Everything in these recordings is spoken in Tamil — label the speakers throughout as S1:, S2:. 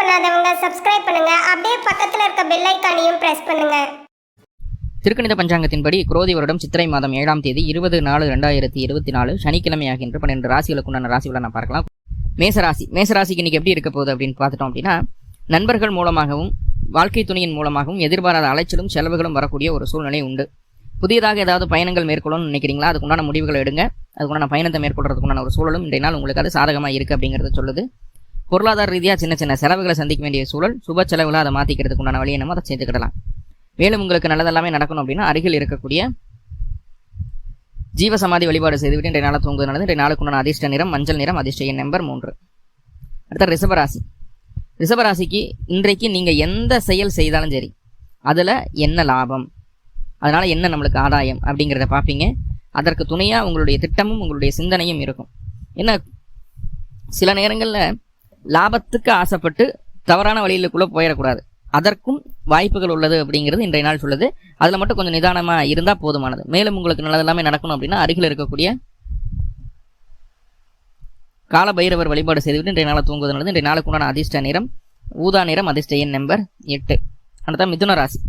S1: பண்ணாதவங்க சப்ஸ்கிரைப் பண்ணுங்க. அப்படியே பக்கத்துல இருக்க பெல் ஐகானையும் பிரஸ் பண்ணுங்க.
S2: திருக்கணித பஞ்சாங்கத்தின்படி குரோதி வருடம் சித்திரை மாதம் 7ஆம் தேதி 20/4/2024 சனிக்கிழமையாகின்ற 12 ராசிகளுக்கு உண்டான ராசிகளை நான் பார்க்கலாம். மேசராசிக்கு இன்னைக்கு எப்படி இருக்க போகுது அப்படின்னு பார்த்துட்டோம் அப்படின்னா, நண்பர்கள் மூலமாகவும் வாழ்க்கை துணையின் மூலமாகவும் எதிர்பாராத அலைச்சலும் செலவுகளும் வரக்கூடிய ஒரு சூழ்நிலை உண்டு. புதியதாக ஏதாவது பயணங்கள் மேற்கொள்ளணும்னு நினைக்கிறீங்களா, அதுக்குண்டான முடிவுகளை எடுங்க. அதுக்குண்டான பயணத்தை மேற்கொள்றதுக்குண்டான ஒரு சூழலும் இன்றைய நாள் உங்களுக்கு அது சாதகமாக இருக்குது அப்படிங்கிறத சொல்லுது. பொருளாதார ரீதியாக சின்ன சின்ன செலவுகளை சந்திக்க வேண்டிய சூழல், சுப செலவுகளை அதை மாற்றிக்கிறதுக்கு உண்டான வழியை நம்ம அதை சேர்த்துக்கிடலாம். மேலும் உங்களுக்கு நல்லதெல்லாமே நடக்கணும் அப்படின்னா அருகில் இருக்கக்கூடிய ஜீவசமாதி வழிபாடு செய்துவிட்டு இன்றைய நாளை தூங்குவது நல்லது. இன்றைய நாளுக்குண்டான அதிர்ஷ்ட நிறம் மஞ்சள் நிறம், அதிர்ஷ்ட எண் நம்பர் 3. அடுத்த ரிஷபராசிக்கு இன்றைக்கு நீங்கள் எந்த செயல் செய்தாலும் சரி, அதில் என்ன லாபம், அதனால் என்ன நம்மளுக்கு ஆதாயம் அப்படிங்கிறத பார்ப்பீங்க. அதற்கு துணையாக உங்களுடைய திட்டமும் உங்களுடைய சிந்தனையும் இருக்கும். ஏன்னா சில நேரங்களில் லாபத்துக்கு ஆசைப்பட்டு தவறான வழியிலுக்குள்ளே போயிடக்கூடாது. அதற்கும் வாய்ப்புகள் உள்ளது அப்படிங்கிறது இன்றைய நாள் சொல்லுது. அதில் மட்டும் கொஞ்சம் நிதானமாக இருந்தால் போதுமானது. மேலும் உங்களுக்கு நல்லதெல்லாமே நடக்கணும் அப்படின்னா அருகில் இருக்கக்கூடிய கால பைரவர் வழிபாடு செய்துவிட்டு இன்றைய நாளை தூங்குவது நல்லது. இன்றைய நாளுக்கு உண்டான அதிர்ஷ்ட நிறம் ஊதா நிறம், அதிர்ஷ்ட எண் நம்பர் 8. அடுத்த மிதுன ராசி.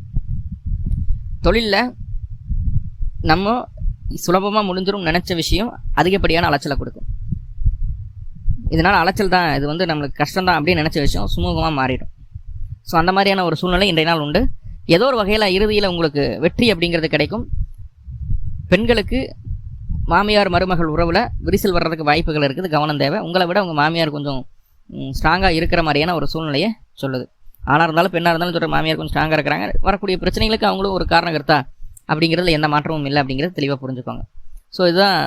S2: தொழிலில் நம்ம சுலபமாக முடிஞ்சிடும் நினைச்ச விஷயம் அதிகப்படியான அலைச்சலை கொடுக்கும். இதனால் அலைச்சல் தான், இது வந்து நம்மளுக்கு கஷ்டம் தான் அப்படின்னு நினச்ச விஷயம் சுமூகமாக மாறிடும். ஸோ அந்த மாதிரியான ஒரு சூழ்நிலை இன்றைய நாள் உண்டு. ஏதோ ஒரு வகையில் இறுதியில் உங்களுக்கு வெற்றி அப்படிங்கிறது கிடைக்கும். பெண்களுக்கு மாமியார் மருமகள் உறவில் விரிசல் வர்றதுக்கு வாய்ப்புகள் இருக்குது, கவனம் தேவை. உங்களை விட உங்கள் மாமியார் கொஞ்சம் ஸ்ட்ராங்காக இருக்கிற மாதிரியான ஒரு சூழ்நிலையை சொல்லுது. ஆணாக இருந்தாலும் பெண்ணாக இருந்தாலும் சொல்கிற மாமியார் கொஞ்சம் ஸ்ட்ராங்காக இருக்கிறாங்க. வரக்கூடிய பிரச்சனைகளுக்கு அவங்களும் ஒரு காரணகர்த்தா அப்படிங்கிறதுல எந்த மாற்றமும் இல்லை அப்படிங்கிறது தெளிவாக புரிஞ்சுக்கோங்க. ஸோ இதுதான்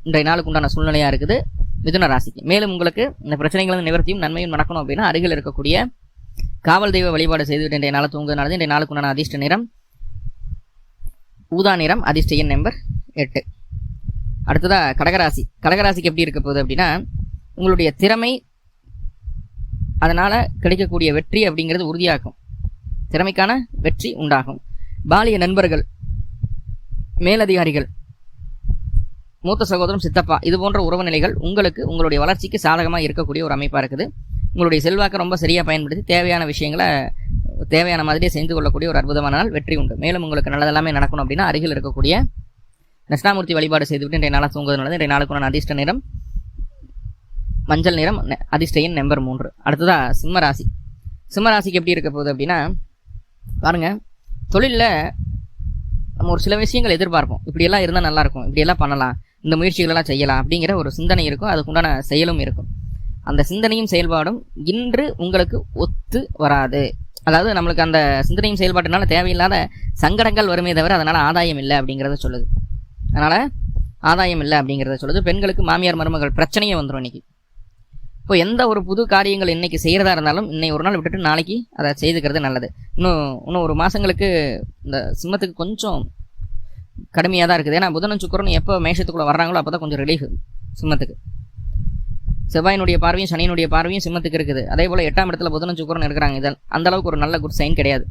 S2: இன்றைய நாளுக்கு உண்டான சூழ்நிலையாக இருக்குது மிதுன ராசிக்கு. மேலும் உங்களுக்கு இந்த பிரச்சனைகளின் நிவர்த்தியும் நன்மையும் நடக்கணும் அப்படின்னா அருகில் இருக்கக்கூடிய காவல் தெய்வ வழிபாடு செய்துவிட்டு இன்றைய நாளை தூங்குவதனால இன்றைய நாளுக்கு உண்டான அதிர்ஷ்ட நிறம் ஊதா நிறம், அதிர்ஷ்ட எண் நம்பர் 8. அடுத்ததாக கடகராசிக்கு எப்படி இருக்க போகுது அப்படின்னா, உங்களுடைய திறமை அதனால் கிடைக்கக்கூடிய வெற்றி அப்படிங்கிறது உறுதியாகும். திறமைக்கான வெற்றி உண்டாகும். பாலிய நண்பர்கள், மேலதிகாரிகள், மூத்த சகோதரம், சித்தப்பா, இது போன்ற உறவு நிலைகள் உங்களுக்கு உங்களுடைய வளர்ச்சிக்கு சாதகமாக இருக்கக்கூடிய ஒரு அமைப்பாக இருக்குது. உங்களுடைய செல்வாக்கை ரொம்ப சரியாக பயன்படுத்தி தேவையான விஷயங்களை தேவையான மாதிரியே செஞ்சு கொள்ளக்கூடிய ஒரு அற்புதமான நாள், வெற்றி உண்டு. மேலும் உங்களுக்கு நல்லதெல்லாமே நடக்கணும் அப்படின்னா அருகில் இருக்கக்கூடிய தட்சிணாமூர்த்தி வழிபாடு செய்துவிட்டு இன்றைய நாளாக தூங்குவது நல்லது. இன்றைய நாளுக்குண்டான அதிர்ஷ்ட நிறம் மஞ்சள் நிறம், அதிர்ஷ்ட எண் நம்பர் 3. அடுத்ததாக சிம்மராசிக்கு எப்படி இருக்க போகுது அப்படின்னா, பாருங்கள், தொழிலில் நம்ம ஒரு சில விஷயங்கள் எதிர்பார்ப்போம். இப்படியெல்லாம் இருந்தால் நல்லாயிருக்கும், இப்படியெல்லாம் பண்ணலாம், இந்த முயற்சிகளெல்லாம் செய்யலாம் அப்படிங்கிற ஒரு சிந்தனை இருக்கும். அதுக்குண்டான செயலும் இருக்கும். அந்த சிந்தனையும் செயல்பாடும் இன்று உங்களுக்கு ஒத்து வராது. அதாவது நம்மளுக்கு அந்த சிந்தனையும் செயல்பாட்டுனால தேவையில்லாத சங்கடங்கள் வருமே தவிர அதனால் ஆதாயம் இல்லை அப்படிங்கிறத சொல்லுது. பெண்களுக்கு மாமியார் மருமகள் பிரச்சனையே வந்துடும் இன்னைக்கு. இப்போ எந்த ஒரு புது காரியங்கள் இன்னைக்கு செய்கிறதா இருந்தாலும் இன்னைக்கு ஒரு நாள் விட்டுட்டு நாளைக்கு அதை செய்துக்கிறது நல்லது. இன்னும் ஒரு மாதங்களுக்கு இந்த சிம்மத்துக்கு கொஞ்சம் கடுமையாக தான் இருக்குது. ஏன்னா புதனும் சுக்கிரனும் எப்போ மேஷத்துக்குள்ளே வர்றாங்களோ அப்போ தான் கொஞ்சம் ரிலீஃப் சிம்மத்துக்கு. செவ்வாயினுடைய பார்வையும் சனியினுடைய பார்வையும் சிம்மத்துக்கு இருக்குது. அதே போல் 8ஆம் இடத்துல புதனும் சுக்கிரனும் இருக்கிறாங்க. இதில் அந்த அளவுக்கு ஒரு நல்ல குட் சைன் கிடையாது.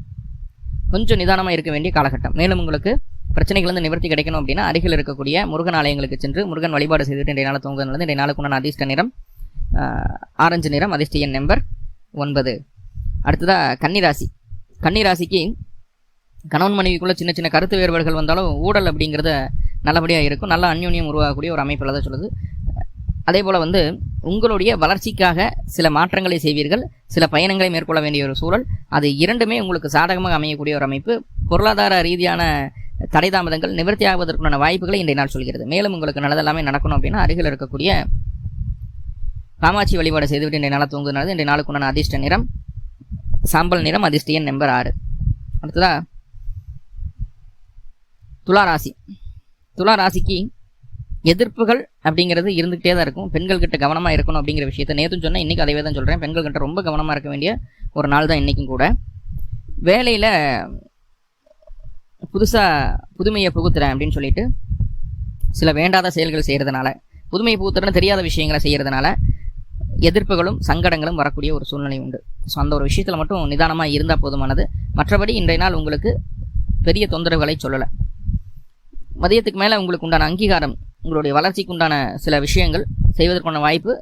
S2: கொஞ்சம் நிதானமாக இருக்க வேண்டிய காலகட்டம். மேலும் உங்களுக்கு பிரச்சனைகள் வந்து நிவர்த்தி கிடைக்கணும் அப்படின்னா அருகில் இருக்கக்கூடிய முருகன் ஆலயங்களுக்கு சென்று முருகன் வழிபாடு செய்துவிட்டு இன்றைய நாளை தூங்குவது நல்லது. இன்றைய நாளுக்கு உண்டான அதிர்ஷ்ட நிறம் ஆரஞ்சு நிறம், அதிர்ஷ்ட எண் நம்பர் 9. அடுத்ததாக கன்னிராசிக்கு கணவன் மனைவிக்குள்ள சின்ன சின்ன கருத்து வேறுபாடுகள் வந்தாலும் ஊழல் அப்படிங்கிறத நல்லபடியாக இருக்கும். நல்ல அந்யோன்யம் உருவாகக்கூடிய ஒரு அமைப்பில் தான் சொல்லுது. அதே போல் வந்து உங்களுடைய வளர்ச்சிக்காக சில மாற்றங்களை செய்வீர்கள், சில பயணங்களை மேற்கொள்ள வேண்டிய ஒரு சூழல். அது இரண்டுமே உங்களுக்கு சாதகமாக அமையக்கூடிய ஒரு அமைப்பு. பொருளாதார ரீதியான தடை தாமதங்கள் நிவர்த்தி ஆவதற்கான வாய்ப்புகளை இன்றைய நாள் சொல்கிறது. மேலும் உங்களுக்கு நல்லதெல்லாமே நடக்கணும் அப்படின்னா அருகில் இருக்கக்கூடிய காமாட்சி வழிபாடு செய்துவிட்டு இன்றைய நாளை தூங்குவது. இன்றைய நாளுக்கு உண்டான அதிர்ஷ்ட நிறம் சாம்பல் நிறம், அதிர்ஷ்ட எண் நம்பர் 6. அடுத்ததா துளாராசிக்கு எதிர்ப்புகள் அப்படிங்கிறது இருந்துகிட்டே தான் இருக்கும். பெண்கள் கிட்ட கவனமாக இருக்கணும் அப்படிங்கிற விஷயத்தை நேற்று சொன்னால் இன்றைக்கி அதே தான் சொல்கிறேன். பெண்கள் கிட்ட ரொம்ப கவனமாக இருக்க வேண்டிய ஒரு நாள் தான் இன்றைக்கும் கூட. வேலையில் புதுமையை புகுத்துறேன் அப்படின்னு சொல்லிட்டு சில வேண்டாத செயல்கள் செய்கிறதுனால, புதுமையை புகுத்துறேன்னு தெரியாத விஷயங்களை செய்கிறதுனால எதிர்ப்புகளும் சங்கடங்களும் வரக்கூடிய ஒரு சூழ்நிலை உண்டு. ஸோ அந்த ஒரு விஷயத்தில் மட்டும் நிதானமாக இருந்தால் போதுமானது. மற்றபடி இன்றைய நாள் உங்களுக்கு பெரிய தொந்தரவுகளை சொல்லலை. மதியத்துக்கு மேலே உங்களுக்கு உண்டான அங்கீகாரம், உங்களுடைய வளர்ச்சிக்கு உண்டான சில விஷயங்கள் செய்வதற்கான வாய்ப்பு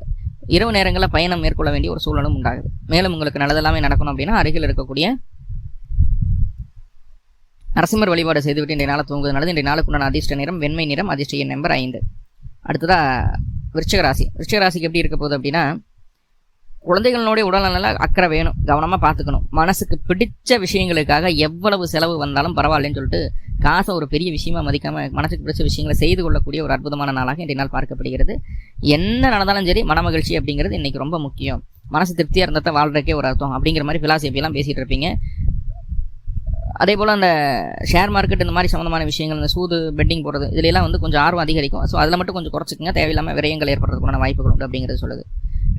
S2: இரவு நேரங்களில் பயணம் மேற்கொள்ள வேண்டிய ஒரு சூழலும் உண்டாகுது. மேலும் உங்களுக்கு நல்லதெல்லாமே நடக்கணும் அப்படின்னா அருகில் இருக்கக்கூடிய நரசிம்மர் வழிபாடு செய்துவிட்டு இன்றைய நாளை தூங்குவது நல்லது. இன்றைய நாளுக்கு உண்டான அதிர்ஷ்ட நிறம் வெண்மை நிறம், அதிர்ஷ்ட எண் நம்பர் 5. அடுத்ததா விருச்சிக ராசி. விருச்சிக ராசிக்கு எப்படி இருக்க போகுது அப்படின்னா, குழந்தைகளோடைய உடல்நல அக்கறை வேணும், கவனமாக பார்த்துக்கணும். மனசுக்கு பிடிச்ச விஷயங்களுக்காக எவ்வளவு செலவு வந்தாலும் பரவாயில்லன்னு சொல்லிட்டு காசை ஒரு பெரிய விஷயமா மதிக்காம மனசுக்கு பிடிச்ச விஷயங்களை செய்து கொள்ளக்கூடிய ஒரு அற்புதமான நாளாக இன்றைய நாள் பார்க்கப்படுகிறது. என்ன நடந்தாலும் சரி மன மகிழ்ச்சி அப்படிங்கிறது இன்னைக்கு ரொம்ப முக்கியம். மனசு திருப்தியாக இருந்தால் வாழ்றதுக்கே ஒரு அர்த்தம் அப்படிங்கிற மாதிரி பிலாசபியெல்லாம் பேசிகிட்டு இருப்பீங்க. அதே போல் அந்த ஷேர் மார்க்கெட் இந்த மாதிரி சம்மந்தமான விஷயங்கள், இந்த சூது பெட்டிங் போடுறது இதிலெல்லாம் வந்து கொஞ்சம் ஆர்வம் அதிகரிக்கும். ஸோ அதில் மட்டும் கொஞ்சம் குறைச்சிக்கங்க, தேவையில்லாமல் விரயங்கள் ஏற்படுறதுக்கான வாய்ப்புகள் உண்டு அப்படிங்கிறது சொல்லுது.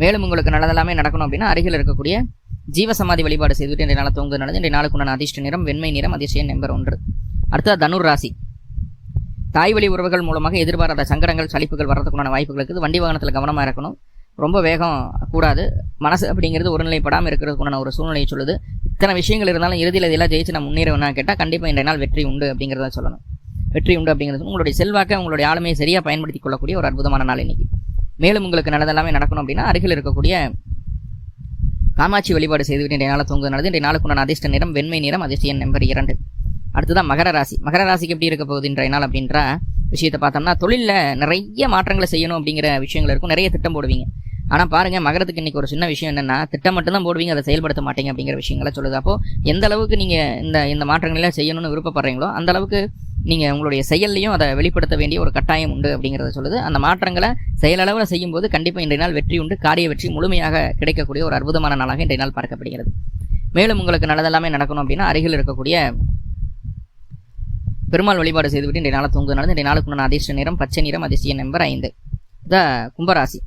S2: மேலும் உங்களுக்கு நல்லதெல்லாமே நடக்கணும் அப்படின்னா அருகில் இருக்கக்கூடிய ஜீவசமாதி வழிபாடு செய்துவிட்டு இன்றைய நாளை தூங்குவது நல்லது. இன்றைய நாளுக்கு உண்டான அதிர்ஷ்ட நிறம் வெண்மை நிறம், அதிர்ஷ்ட எண் நம்பர் 1. அடுத்தது தனுர் ராசி. தாய் வழி உறவுகள் மூலமாக எதிர்பாராத சங்கடங்கள் சலிப்புகள் வர்றதுக்குண்டான வாய்ப்புகள் இருக்குது. வண்டி வாகனத்தில் கவனமாக இருக்கணும், ரொம்ப வேகம் கூடாது. மனசு அப்படிங்கிறது ஒருநிலைப்படாமல் இருக்கிறதுக்குண்டான ஒரு சூழ்நிலையை சொல்லுது. இத்தனை விஷயங்கள் இருந்தாலும் இறுதியில் இதெல்லாம் ஜெயிச்சு நான் முன்னேறவேனா கேட்டால் கண்டிப்பாக இன்றைய நாள் வெற்றி உண்டு அப்படிங்கிறத சொல்லணும். வெற்றி உண்டு அப்படிங்கிறது உங்களுடைய செல்வாக்கை, உங்களுடைய ஆளுமையை சரியாக பயன்படுத்திக் கொள்ளக்கூடிய ஒரு அற்புதமான நாள் இன்னைக்கு. மேலும் உங்களுக்கு நல்லதெல்லாமே நடக்கணும் அப்படின்னா அருகில் இருக்கக்கூடிய காமாட்சி வழிபாடு செய்துவிட்டு இன்றைய நாளை தூங்குவது நல்லது. இன்றைய நாளுக்கு உண்டான அதிர்ஷ்ட நிறம் வெண்மை நிறம், அதிர்ஷ்ட எண் நம்பர் 2. அடுத்ததான் மகர ராசி. மகர ராசிக்கு எப்படி இருக்க போகுது இன்றைய நாள் அப்படின்ற விஷயத்தை பார்த்தோம்னா, தொழிலில் நிறைய மாற்றங்களை செய்யணும் அப்படிங்கிற விஷயங்கள் இருக்கும், நிறைய திட்டம் போடுவீங்க. ஆனால் பாருங்கள், மகரத்துக்கு இன்றைக்கி ஒரு சின்ன விஷயம் என்னென்னா, திட்டம் மட்டும்தான் போடுவீங்க, அதை செயல்படுத்த மாட்டீங்க அப்படிங்கிற விஷயங்களை சொல்லுது. அப்போது எந்த அளவுக்கு நீங்கள் இந்த மாற்றங்களெல்லாம் செய்யணும்னு விருப்பப்படுறீங்களோ அந்த அளவுக்கு நீங்கள் உங்களுடைய செயல்லையும் அதை வெளிப்படுத்த வேண்டிய ஒரு கட்டாயம் உண்டு அப்படிங்கிறத சொல்லுது. அந்த மாற்றங்களை செயலளவில் செய்யும்போது கண்டிப்பாக இன்றைய நாள் வெற்றி உண்டு, காரிய வெற்றி முழுமையாக கிடைக்கக்கூடிய ஒரு அற்புதமான நாளாக இன்றைய நாள் பார்க்கப்படுகிறது. மேலும் உங்களுக்கு நல்லதெல்லாமே நடக்கணும் அப்படின்னா அருகில் இருக்கக்கூடிய பெருமாள் வழிபாடு செய்துவிட்டு இன்றைய நாளை தூங்குவது நல்லது. இன்றைய நாளுக்கு உண்டான அதிர்ஷ்ட நிறம் பச்சை நிறம், அதிர்ஷ்ட எண் நம்பர் 5. கும்பராசி.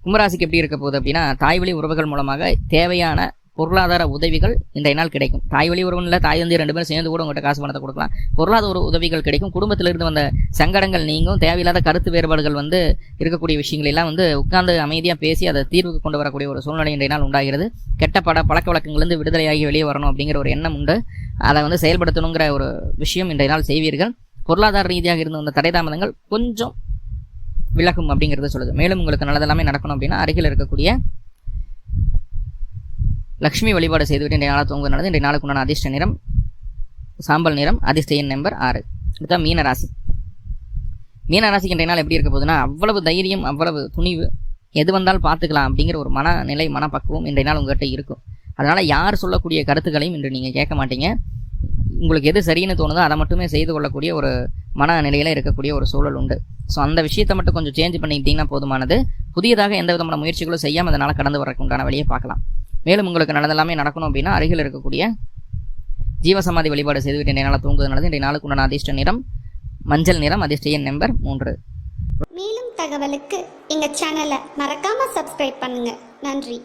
S2: கும்பராசிக்கு எப்படி இருக்க போகுது அப்படின்னா, தாய் வழி உறவுகள் மூலமாக தேவையான பொருளாதார உதவிகள் இன்றைய நாள் கிடைக்கும். தாய் வழி உறவு இல்லை, தாய் வந்து 2 பேரும் சேர்ந்து கூட உங்கள்கிட்ட காசு பணத்தை கொடுக்கலாம். பொருளாதார உதவிகள் கிடைக்கும். குடும்பத்திலிருந்து வந்த சங்கடங்கள் நீங்கும். தேவையில்லாத கருத்து வேறுபாடுகள் வந்து இருக்கக்கூடிய விஷயங்கள் எல்லாம் வந்து உட்கார்ந்து அமைதியாக பேசி அதை தீர்வுக்கு கொண்டு வரக்கூடிய ஒரு சூழ்நிலை இன்றைய நாள் உண்டாகிறது. கெட்ட பழக்க வழக்கங்கள்லேருந்து விடுதலையாகி வெளியே வரணும் அப்படிங்கிற ஒரு எண்ணம் உண்டு. அதை வந்து செயல்படுத்தணுங்கிற ஒரு விஷயம் இன்றைய நாள் செய்வீர்கள். பொருளாதார ரீதியாக இருந்த அந்த தடைதாமதங்கள் கொஞ்சம் விலகும் அப்படிங்கிறத சொல்லுது. மேலும் உங்களுக்கு நல்லதெல்லாமே நடக்கணும் அப்படின்னா அருகில் இருக்கக்கூடிய லக்ஷ்மி வழிபாடு செய்துவிட்டு இன்றைய நாளை தூங்குவது நல்லது. இன்றைய நாளுக்கு உண்டான அதிர்ஷ்ட நிறம் சாம்பல் நிறம், அதிர்ஷ்ட எண் நம்பர் 6. அடுத்த மீனராசி. மீனராசிக்கு இன்றைய நாள் எப்படி இருக்க போகுதுன்னா, அவ்வளவு தைரியம், அவ்வளவு துணிவு, எது வந்தாலும் பார்த்துக்கலாம் அப்படிங்கிற ஒரு மனநிலை, மனப்பக்குவம் இன்றைய நாள் உங்கள்கிட்ட இருக்கும். அதனால் யார் சொல்லக்கூடிய கருத்துக்களையும் இன்று நீங்கள் கேட்க மாட்டீங்க. உங்களுக்கு எது சரின்னு தோணுதோ அதை மட்டுமே செய்து கொள்ளக்கூடிய ஒரு மனநிலையில் இருக்கக்கூடிய ஒரு சூழல் உண்டு. ஸோ அந்த விஷயத்தை மட்டும் கொஞ்சம் சேஞ்ச் பண்ணிக்கிட்டிங்கன்னா போதுமானது. புதியதாக எந்த விதமான முயற்சிகளும் செய்யாமல் அதனால் கடந்து வரக்கு உண்டான வழியை பார்க்கலாம். மேலும் உங்களுக்கு நல்லதெல்லாமே நடக்கணும் அப்படின்னா அருகில் இருக்கக்கூடிய ஜீவசமாதி வழிபாடு செய்துவிட்டு இன்றைய நாளை தூங்குவது நல்லது. இன்றைய நாளுக்கு உண்டான அதிர்ஷ்ட நிறம் மஞ்சள் நிறம், அதிர்ஷ்ட எண் நம்பர் 3.
S1: மேலும் தகவலுக்கு எங்கள் சேனலை மறக்காமல் சப்ஸ்கிரைப் பண்ணுங்கள். நன்றி.